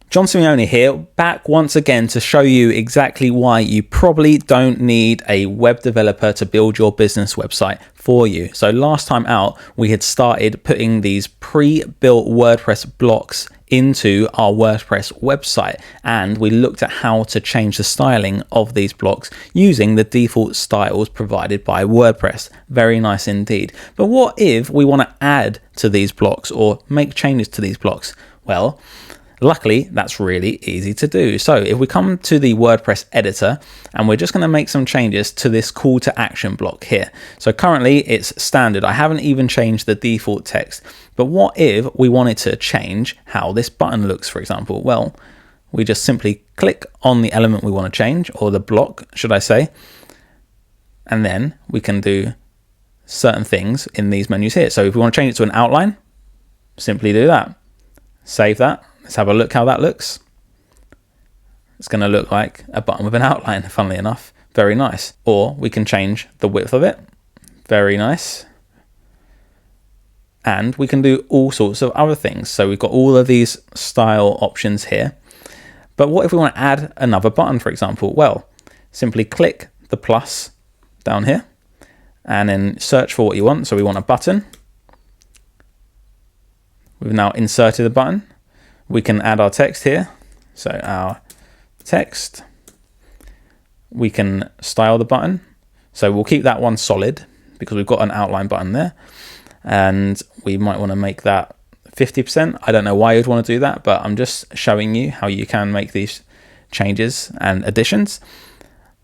John Simeone here, back once again to show you exactly why you probably don't need a web developer to build your business website for you. So last time out, we had started putting these pre-built WordPress blocks into our WordPress website, and we looked at how to change the styling of these blocks using the default styles provided by WordPress. Very nice indeed. But what if we want to add to these blocks or make changes to these blocks? Well, luckily, that's really easy to do. So if we come to the WordPress editor and we're just going to make some changes to this call to action block here. So currently it's standard. I haven't even changed the default text. But what if we wanted to change how this button looks, for example? Well, we just simply click on the element we want to change, or the block, should I say. And then we can do certain things in these menus here. So if we want to change it to an outline, simply do that. Save that. Let's have a look how that looks. It's going to look like a button with an outline, funnily enough. Very nice. Or we can change the width of it. Very nice. And we can do all sorts of other things. So we've got all of these style options here. But what if we want to add another button, for example? Well, simply click the plus down here and then search for what you want. So we want a button. We've now inserted the button. We can add our text here. So our text, we can style the button. So we'll keep that one solid because we've got an outline button there. And we might want to make that 50%. I don't know why you'd want to do that, but I'm just showing you how you can make these changes and additions.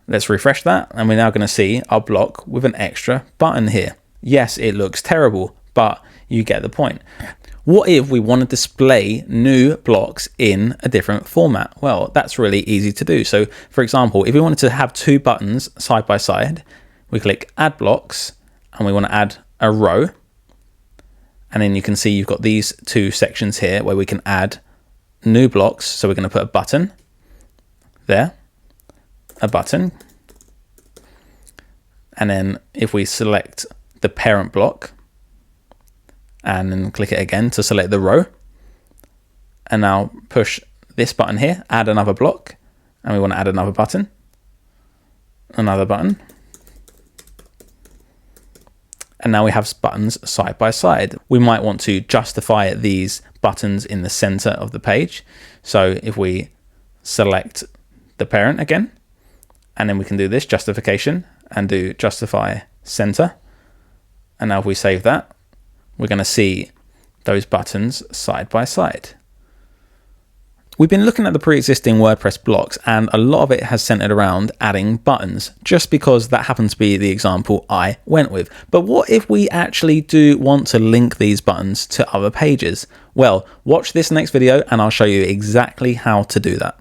Let's refresh that. And we're now going to see our block with an extra button here. Yes, it looks terrible, but you get the point. What if we want to display new blocks in a different format? Well, that's really easy to do. So for example, if we wanted to have two buttons side by side, we click add blocks and we want to add a row. And then you can see you've got these two sections here where we can add new blocks. So we're going to put a button there, a button. And then if we select the parent block, and then click it again to select the row. And now push this button here, add another block, and we want to add another button, another button. And now we have buttons side by side. We might want to justify these buttons in the center of the page. So if we select the parent again, and then we can do this justification and do justify center. And now if we save that, we're going to see those buttons side by side. We've been looking at the pre-existing WordPress blocks, and a lot of it has centered around adding buttons, just because that happens to be the example I went with. But what if we actually do want to link these buttons to other pages? Well, watch this next video and I'll show you exactly how to do that.